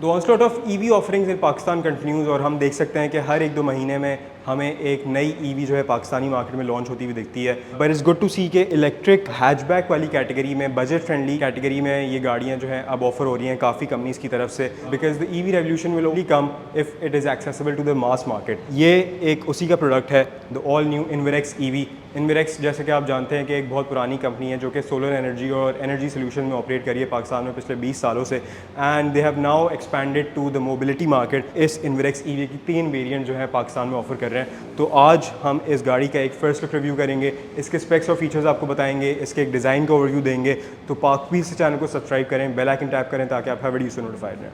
The onslaught of EV offerings in Pakistan continues और हम देख सकते हैं कि हर 1-2 महीने में हमें एक नई EV जो है पाकिस्तानी मार्केट में लॉन्च होती हुई दिखती है। बट इट्स गुड टू सी कि इलेक्ट्रिक हैचबैक वाली कैटेगरी में, बजट फ्रेंडली कैटेगरी में ये गाड़ियाँ जो हैं अब ऑफर हो रही हैं काफ़ी कंपनीज़ की तरफ से, because the EV revolution will only come if it is accessible to the mass market. ये एक उसी का प्रोडक्ट है, the all new Inverex EV। Inverex जैसे कि आप जानते हैं कि एक बहुत पुरानी कंपनी है जो कि सोलर एनर्जी और एनर्जी सोल्यूशन में ऑपरेट करी है पाकिस्तान में पिछले 20 सालों से, and they have now expanded to the mobility market. इस इनवेरेक्स EV की 3 वेरिएंट जो है पाकिस्तान में ऑफर कर रहे हैं। तो आज हम इस गाड़ी का एक फर्स्ट लुक रिव्यू करेंगे, इसके स्पेक्स और फीचर्स आपको बताएंगे, इसके एक डिज़ाइन का ओवरव्यू देंगे। तो पाकवीज से चैनल को सब्सक्राइब करें, बेल आइकन टैप करें ताकि आप हर वीडियो से नोटिफाइड रहें।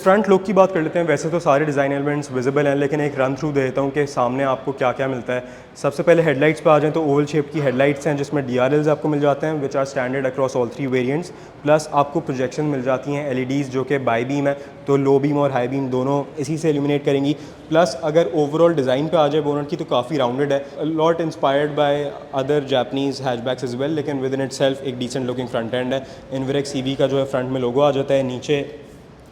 फ्रंट लुक की बात कर लेते हैं। वैसे तो सारे डिज़ाइन एलिमेंट्स विजिबल हैं, लेकिन एक रन थ्रू दे देता हूँ कि सामने आपको क्या क्या मिलता है। सबसे पहले हेडलाइट्स पे आ जाएं तो ओवल शेप की हेडलाइट्स हैं जिसमें DRLs आपको मिल जाते हैं which are standard across all 3 variants. Plus आपको प्रोजेक्शन मिल जाती हैं LEDs जो कि बाई बीम है, तो लो बीम और हाई बीम दोनों इसी से इल्यूमिनेट करेंगी। प्लस अगर ओवरऑल डिज़ाइन पे आ जाए बोनट की तो काफ़ी राउंडेड है, lot inspired by other Japanese hatchbacks as well, लेकिन विद इन इट सेल्फ एक डिसेंट लुकिंग फ्रंट एंड है। इनवेरेक्स EV का जो है फ्रंट में लोगो आ जाता है, नीचे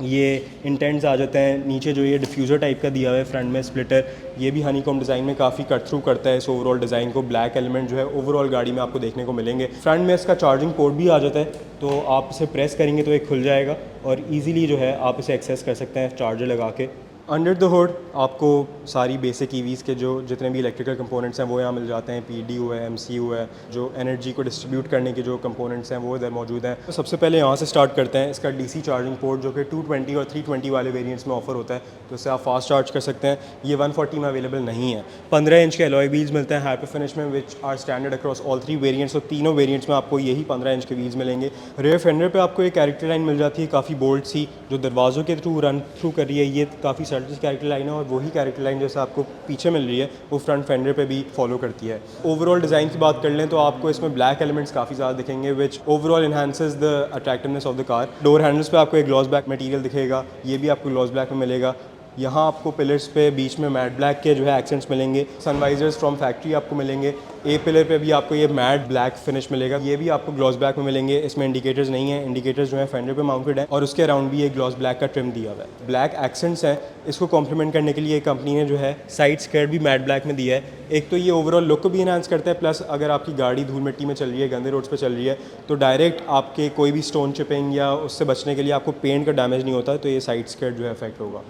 ये इंटेंट्स आ जाते हैं, नीचे जो ये डिफ्यूज़र टाइप का दिया हुआ है फ्रंट में स्प्लिटर, ये भी हनीकॉम डिज़ाइन में काफ़ी कट थ्रू करता है इस ओवरऑल डिज़ाइन को। ब्लैक एलिमेंट जो है ओवरऑल गाड़ी में आपको देखने को मिलेंगे। फ्रंट में इसका चार्जिंग पोर्ट भी आ जाता है, तो आप इसे प्रेस करेंगे तो एक खुल जाएगा और ईज़िली जो है आप इसे एक्सेस कर सकते हैं चार्जर लगा के। अंडर द हुड आपको सारी बेसिक EVs के जो जितने भी इलेक्ट्रिकल कंपोनेंट्स हैं वो यहाँ मिल जाते हैं। PDU है, MCU है, जो एनर्जी को डिस्ट्रीब्यूट करने के जो कंपोनेंट्स हैं वो इधर मौजूद हैं। तो सबसे पहले यहाँ से स्टार्ट करते हैं। इसका DC चार्जिंग पोर्ट जो कि 220 और 320 वाले वेरिएंट्स में ऑफर होता है, तो इससे आप फास्ट चार्ज कर सकते हैं। ये 140 में अवेलेबल नहीं है। 15 इंच के अलॉय व्हील्स मिलते हैं हाइपर फिनिश में which are standard across all 3 variants. तो तीनों वेरिएंट्स में आपको यही 15 इंच के व्हील्स मिलेंगे। रेयर फेंडर पे आपको एक कैरेक्टर लाइन मिल जाती है काफ़ी बोल्ड सी, जो दरवाज़ों के थ्रू रन थ्रू कर रही है। ये काफ़ी सटल कैरेक्टर लाइन है और वही कैरेक्टर लाइन जैसे आपको पीछे मिल रही है वो फ्रंट फेंडर पे भी फॉलो करती है। ओवरऑल डिज़ाइन की बात कर लें तो आपको इसमें ब्लैक एलिमेंट्स काफ़ी ज़्यादा दिखेंगे which overall enhances the attractiveness of the car. Door handles पे आपको एक ग्लॉस ब्लैक मटेरियल दिखेगा, ये भी आपको ग्लॉस ब्लैक में मिलेगा। यहाँ आपको पिलर्स पे बीच में मैट ब्लैक के जो है एक्सेंट्स मिलेंगे। सनवाइजर्स फ्रॉम फैक्ट्री आपको मिलेंगे। पिलर पे भी आपको ये मैट ब्लैक फिनिश मिलेगा, ये भी आपको ग्लॉस ब्लैक में मिलेंगे। इसमें इंडिकेटर्स नहीं है, इंडिकेटर्स जो है फेंडर पे माउंटेड है और उसके अराउंड भी एक ग्लॉस ब्लैक का ट्रिम दिया हुआ है। ब्लैक एक्सेंट्स हैं, इसको कॉम्प्लीमेंट करने के लिए कंपनी ने जो है साइड स्कर्ट भी मैट ब्लैक में दिया है। एक तो ये ओवरऑल लुक को भी इन्हांस करता है, प्लस अगर आपकी गाड़ी धूल मिट्टी में चल रही है, गंदे रोड्स पे चल रही है, तो डायरेक्ट आपके कोई भी स्टोन चिपिंग या उससे बचने के लिए आपको पेंट का डैमेज नहीं होता, तो ये साइड स्कर्ट जो है इफेक्ट होगा।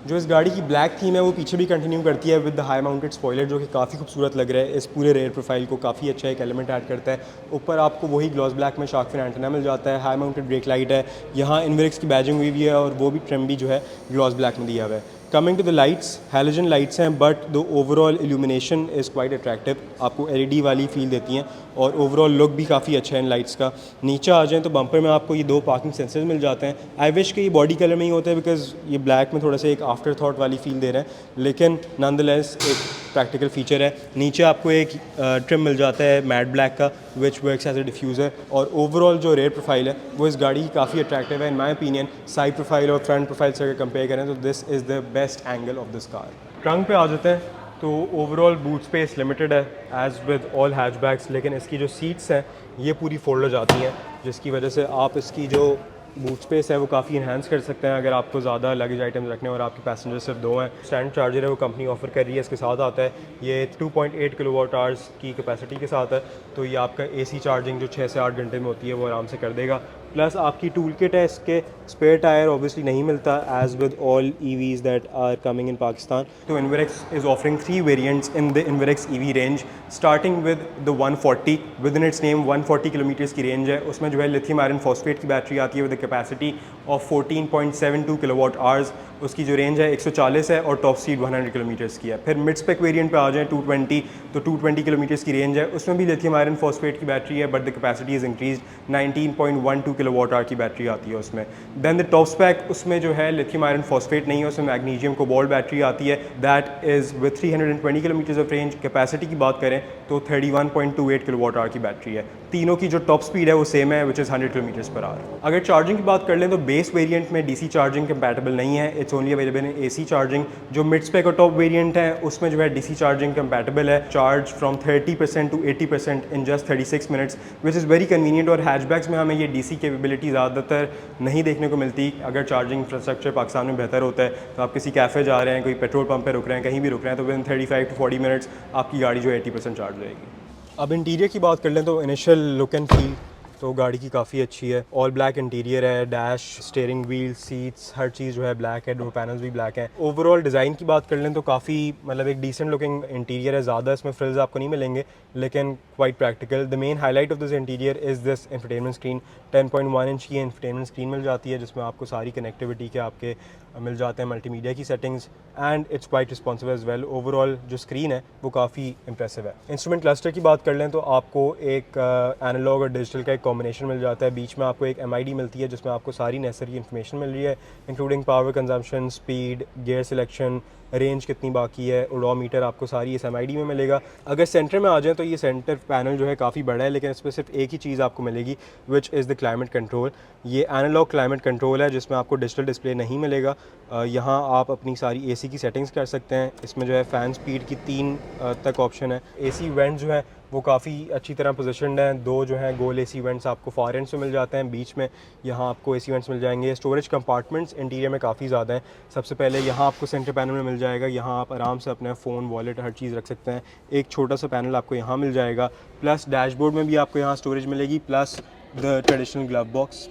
जो इस गाड़ी की ब्लैक थीम है वो पीछे भी कंटिन्यू करती है with the high mounted spoiler, जो कि काफ़ी खूबसूरत लग रहा है। इस पूरे रेयर प्रोफाइल को काफ़ी अच्छा एक एलिमेंट ऐड करता है। ऊपर आपको वही ग्लॉस ब्लैक में शार्क फिन एंटेना मिल जाता है। हाई माउंटेड ब्रेक लाइट है, यहाँ इनवेरेक्स की बैजिंग हुई भी है और वो भी ट्रिम भी जो है ग्लॉस ब्लैक में दिया हुआ है। Coming to the lights, halogen lights हैं but the overall illumination is quite attractive, आपको LED वाली फील देती हैं और ओवरऑल लुक भी काफ़ी अच्छा है इन लाइट्स का। नीचे आ जाएँ तो बम्पर में आपको ये 2 पार्किंग सेंसर्स मिल जाते हैं। आई विश कि ये बॉडी कलर में ही होते हैं बिकॉज ये ब्लैक में थोड़ा सा एक आफ्टर थॉट वाली फील दे रहे हैं, लेकिन नॉनदलेस एक प्रैक्टिकल फीचर है। नीचे आपको एक ट्रिम मिल जाता है मैट ब्लैक का which works as a diffuser, और ओवरऑल जो रेयर प्रोफाइल है वो इस गाड़ी की काफ़ी अट्रैक्टिव है in my opinion. Side profile और फ्रंट प्रोफाइल से अगर कंपेयर करें तो this is the best angle of this car. Trunk पे आ जाते हैं तो ओवरऑल बूट स्पेस लिमिटेड है एज विद ऑल हैचबैक्स, लेकिन इसकी जो सीट्स हैं ये पूरी फोल्ड हो जाती हैं, जिसकी वजह से आप इसकी जो बूट स्पेस है वो काफ़ी इन्हांस कर सकते हैं अगर आपको ज़्यादा लगेज आइटम्स रखने और आपके पैसेंजर सिर्फ 2 हैं। स्टैंड चार्जर है वो कंपनी ऑफर कर रही है, इसके साथ आता है। ये 2.8 किलोवाट आवर्स की कैपेसिटी के साथ है, तो ये आपका AC चार्जिंग जो 6 से 8 घंटे में होती है वो आराम से कर देगा। प्लस आपकी टूल किट है, इसके स्पेयर टायर ऑब्वियसली नहीं मिलता as with all EVs that are coming in Pakistan. तो Inverex is offering 3 variants in the Inverex EV range, starting with the 140 within its name 140 kilometres की range है। उसमें जो है लिथियम आयरन फॉस्फेट की battery आती है with capacity of 14.72 kilowatt hours. उसकी जो रेंज है 140 है और टॉप स्पीड 100 किलोमीटर्स की है। फिर मिड स्पेक वेरिएंट पे आ जाएँ 220, तो 220 किलोमीटर्स की रेंज है, उसमें भी लिथियम आयरन फॉस्फेट की बैटरी है but the capacity is increase, 19.12 kilowatt hour की बैटरी आती है उसमें। देन द टॉप स्पेक उसमें जो है लिथियम आयरन फॉस्फेट नहीं है, उसमें मैग्नीशियम कोबाल्ट बैटरी आती है, that is with 320 kilometres of range. Capacity की बात करें तो 31.28 किलोवाट आवर की बैटरी है। तीनों की जो टॉप स्पीड है वो सेम है which is 100 kilometers per hour. अगर चार्जिंग की बात कर लें तो बेस वेरिएंट में DC चार्जिंग कंपैटिबल नहीं है, it's it's only available in AC charging. जो मिड स्पेक और टॉप वेरिएंट है उसमें जो है DC चार्जिंग कंपैटिबल है, charge from 30% to 80% in just 36 minutes, which is very convenient. और हैचबैक्स में हमें ये DC कैपेबिलिटी ज़्यादातर नहीं देखने को मिलती। अगर चार्जिंग इंफ्रास्ट्रक्चर पाकिस्तान में बेहतर होता है तो आप किसी कैफ़े जा रहे हैं, कोई पेट्रोल पंप पे रुक रहे हैं, कहीं भी रुक रहे हैं, तो विद इन 35 टू 40 मिनट्स आपकी गाड़ी जो है 80% चार्ज रहेगी। अब इंटीरियर की बात कर लें तो इनिशियल लुक एंड फील तो गाड़ी की काफ़ी अच्छी है। ऑल ब्लैक इंटीरियर है, डैश, स्टीयरिंग व्हील, सीट्स, हर चीज़ जो है ब्लैक है, डोर पैनल्स भी ब्लैक हैं। ओवरऑल डिज़ाइन की बात कर लें तो काफ़ी मतलब एक डिसेंट लुकिंग इंटीरियर है। ज़्यादा इसमें फ्रिल्स आपको नहीं मिलेंगे लेकिन quite practical. The main highlight of this interior is this infotainment screen. 10.1 inch की इंफोटेनमेंट स्क्रीन मिल जाती है जिसमें आपको सारी कनेक्टिविटी के आपके मिल जाते हैं, मल्टीमीडिया की settings, and it's quite responsive as well. Overall जो स्क्रीन है वो काफ़ी इंप्रेसिव है। इंस्ट्रूमेंट क्लस्टर की बात कर लें तो आपको एक एनालॉग और डिजिटल का एक कॉम्बिनेशन मिल जाता है। बीच में आपको एक MID मिलती है जिसमें आपको सारी नेसेसरी इन्फॉर्मेशन मिल रही है, including power consumption, speed, gear selection, range कितनी बाकी है, ओडोमीटर, आपको सारी इस MID में मिलेगा। अगर सेंटर में आ जाए तो ये सेंटर पैनल जो है काफ़ी बड़ा है, लेकिन इसमें सिर्फ एक ही चीज़ आपको मिलेगी which is the climate control. ये एनालॉग क्लाइमेट कंट्रोल है जिसमें आपको डिजिटल डिस्प्ले नहीं मिलेगा। यहाँ आप अपनी सारी AC की सेटिंग्स कर सकते हैं। इसमें जो है फ़ैन स्पीड की 3 तक ऑप्शन है। AC वेंट जो है वो काफ़ी अच्छी तरह पोजीशनड हैं। 2 जो हैं गोल AC वेंट्स आपको फॉर एंड से मिल जाते हैं, बीच में यहाँ आपको AC वेंट्स मिल जाएंगे। स्टोरेज कंपार्टमेंट्स इंटीरियर में काफ़ी ज़्यादा हैं। सबसे पहले यहाँ आपको सेंटर पैनल में मिल जाएगा, यहाँ आप आराम से अपना फ़ोन, वॉलेट, हर चीज़ रख सकते हैं। एक छोटा सा पैनल आपको यहाँ मिल जाएगा, प्लस डैशबोर्ड में भी आपको यहाँ स्टोरेज मिलेगी, plus the traditional glove box.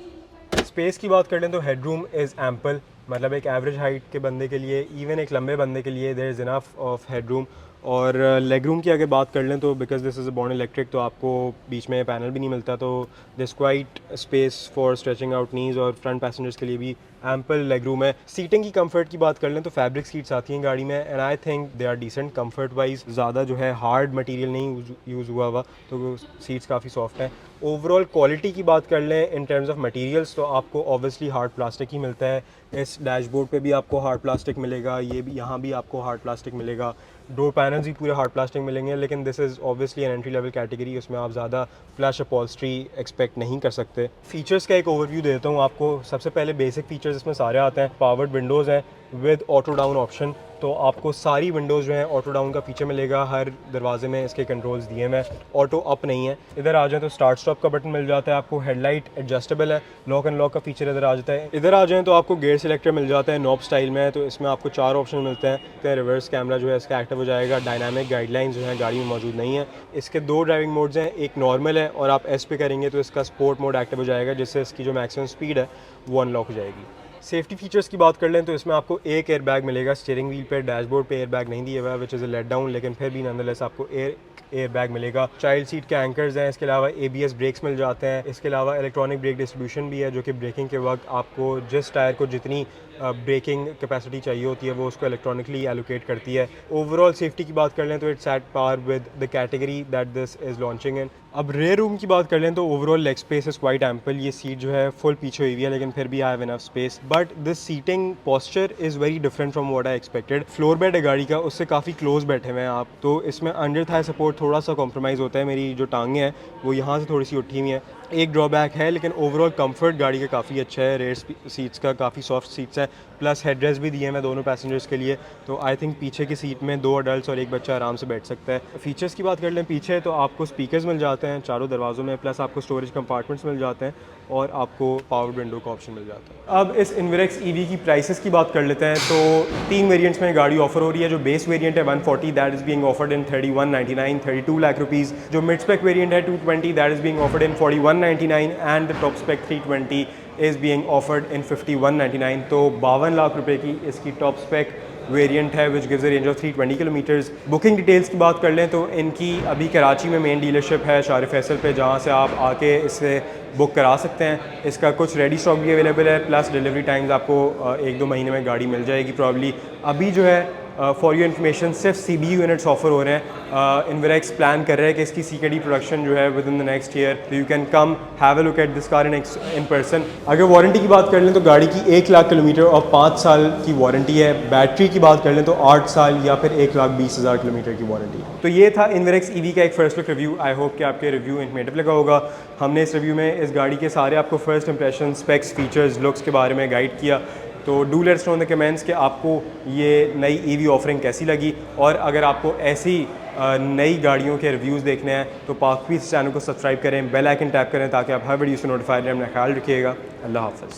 Space की बात करें तो हेडरूम इज़ एम्पल, मतलब एक एवरेज हाइट के बंदे के लिए, इवन एक लंबे बंदे के लिए there is enough of headroom. और लेग रूम की अगर बात कर लें तो because this is a born electric तो आपको बीच में पैनल भी नहीं मिलता, तो this quite space for stretching out knees, और फ्रंट पैसेंजर्स के लिए भी एम्पल लेग रूम है। सीटिंग की कंफर्ट की बात कर लें तो फैब्रिक सीट्स आती हैं गाड़ी में, and I think they are decent comfort wise. ज़्यादा जो है हार्ड मटेरियल नहीं यूज़ हुआ हुआ, तो सीट्स काफ़ी सॉफ्ट हैं। ओवरऑल क्वालिटी की बात कर लें इन टर्म्स ऑफ मटेरियल्स तो आपको ऑब्वियसली हार्ड प्लास्टिक ही मिलता है। इस डैशबोर्ड पे भी आपको हार्ड प्लास्टिक मिलेगा, ये भी यहाँ भी आपको हार्ड प्लास्टिक मिलेगा, डोर पैनल्स भी पूरे हार्ड प्लास्टिक मिलेंगे। लेकिन this is obviously an entry level category, उसमें आप ज़्यादा फ्लैश अपॉल्स्ट्री एक्सपेक्ट नहीं कर सकते। फीचर्स का एक ओवरव्यू देता हूँ आपको। सबसे पहले बेसिक फीचर्स इसमें सारे आते हैं। पावर्ड विंडोज़ हैं विद ऑटो डाउन ऑप्शन, तो आपको सारी विंडोज़ जो हैं ऑटो डाउन का फीचर मिलेगा। हर दरवाजे में इसके कंट्रोल्स दिए हैं, ऑटो अप नहीं है। इधर आ जाए तो स्टार्ट स्टॉप का बटन मिल जाता है आपको। हेडलाइट एडजस्टेबल है, लॉक एंड लॉक का फीचर इधर आ जाता है। इधर आ जाएँ तो आपको गियर सिलेक्टर मिल जाता है नॉब स्टाइल में, तो इसमें आपको 4 ऑप्शन मिलते हैं। रिवर्स कैमरा जो है इसका एक्टिव हो जाएगा। डायनामिक गाइडलाइंस जो है गाड़ी में मौजूद नहीं है। इसके 2 ड्राइविंग मोड्स हैं, एक नॉर्मल है और आप S पे करेंगे तो इसका स्पोर्ट मोड एक्टिव हो जाएगा, जिससे इसकी जो मैक्सिमम स्पीड है वो अनलॉक हो जाएगी। सेफ्टी फीचर्स की बात कर लें तो इसमें आपको एक एयर बैग मिलेगा। स्टीयरिंग व्हील पे, डैशबोर्ड पे एयर बैग नहीं दिया हुआ है which is a let down, लेकिन फिर भी नॉनदलेस आपको एयर बैग मिलेगा। चाइल्ड सीट के एंकर्स हैं, इसके अलावा ABS ब्रेक्स मिल जाते हैं। इसके अलावा इलेक्ट्रॉनिक ब्रेक डिस्ट्रीब्यूशन भी है, जो कि ब्रेकिंग के वक्त आपको जिस टायर को जितनी ब्रेकिंग कैपेसिटी चाहिए होती है वो उसको इलेक्ट्रॉनिकली एलोकेट करती है। ओवरऑल सेफ्टी की बात कर लें तो it's at par with the category that this is launching in. अब रेयर रूम की बात कर लें तो overall leg space is quite ample. ये सीट जो है फुल पीछे हुई है, लेकिन फिर भी I have enough space, but this seating posture is very different from what I expected. Floor bed है गाड़ी का, उससे काफ़ी क्लोज बैठे हुए हैं आप, तो इसमें अंडर थाई सपोर्ट थोड़ा सा कॉम्प्रोमाइज़ होता है। मेरी जो टांगें हैं वो यहाँ से थोड़ी सी उठी हुई हैं, एक ड्रॉबैक है, लेकिन ओवरऑल कंफर्ट गाड़ी का काफ़ी अच्छा है। रेयर सीट्स का काफ़ी सॉफ्ट सीट्स है, प्लस हेडरेस्ट भी दिए हैं दोनों पैसेंजर्स के लिए, तो आई थिंक पीछे की सीट में 2 अडल्ट्स और एक बच्चा आराम से बैठ सकता है। फीचर्स की बात कर लें पीछे तो आपको स्पीकर्स मिल जाते हैं चारों दरवाज़ों में, प्लस आपको स्टोरेज कंपार्टमेंट्स मिल जाते हैं और आपको पावर विंडो का ऑप्शन मिल जाता है। अब इस इन्वेरेक्स EV की प्राइसेस की बात कर लेते हैं तो 3 वेरिएंट्स में गाड़ी ऑफर हो रही है। जो बेस वेरिएंट है 140 that is being offered in 3199, 32 lakh rupees. जो मिड स्पेक वेरिएंट है 220 that is being offered in 4199 and the top spec 320 is being offered in 5199। तो 52 लाख रुपए की इसकी टॉप स्पेक वेरिएंट है which gives a range of 320 kilometres. Booking details की बात कर लें तो इनकी अभी कराची में मेन डीलरशिप है शार फैसल पे, जहाँ से आप आके इसे बुक करा सकते हैं। इसका कुछ रेडी स्टॉक भी अवेलेबल है, प्लस डिलीवरी टाइम्स आपको 1-2 महीने में गाड़ी मिल जाएगी प्रॉब्ली। अभी जो है फॉर योर इन्फॉर्मेशन सिर्फ CBU यूनिट्स ऑफर हो रहे हैं। इन्वेरेक्स प्लान कर रहे हैं कि इसकी CKD प्रोडक्शन जो है within the next year, तो you can come have a look at this car in person. अगर वारंटी की बात कर लें तो गाड़ी की 1 लाख किलोमीटर और 5 साल की वारंटी है। बैटरी की बात कर लें तो 8 साल या फिर 1,20,000 किलोमीटर की वारंटी। तो ये था इन्वेरेक्स EV का एक first look review. I hope कि आपके रिव्यू इन्फॉर्मेटिव लगा होगा। हमने इस रिव्यू में इस गाड़ी के सारे आपको first impression, specs, features, looks के बारे में गाइड किया। तो do let us know in the comments कि आपको ये नई ईवी ऑफरिंग कैसी लगी, और अगर आपको ऐसी नई गाड़ियों के रिव्यूज़ देखने हैं तो पाक पीस चैनल को सब्सक्राइब करें, बेल आइकन टैप करें ताकि आप हर वीडियो से नोटिफाइड रहें। अपना ख्याल रखिएगा। अल्लाह हाफ़िज़।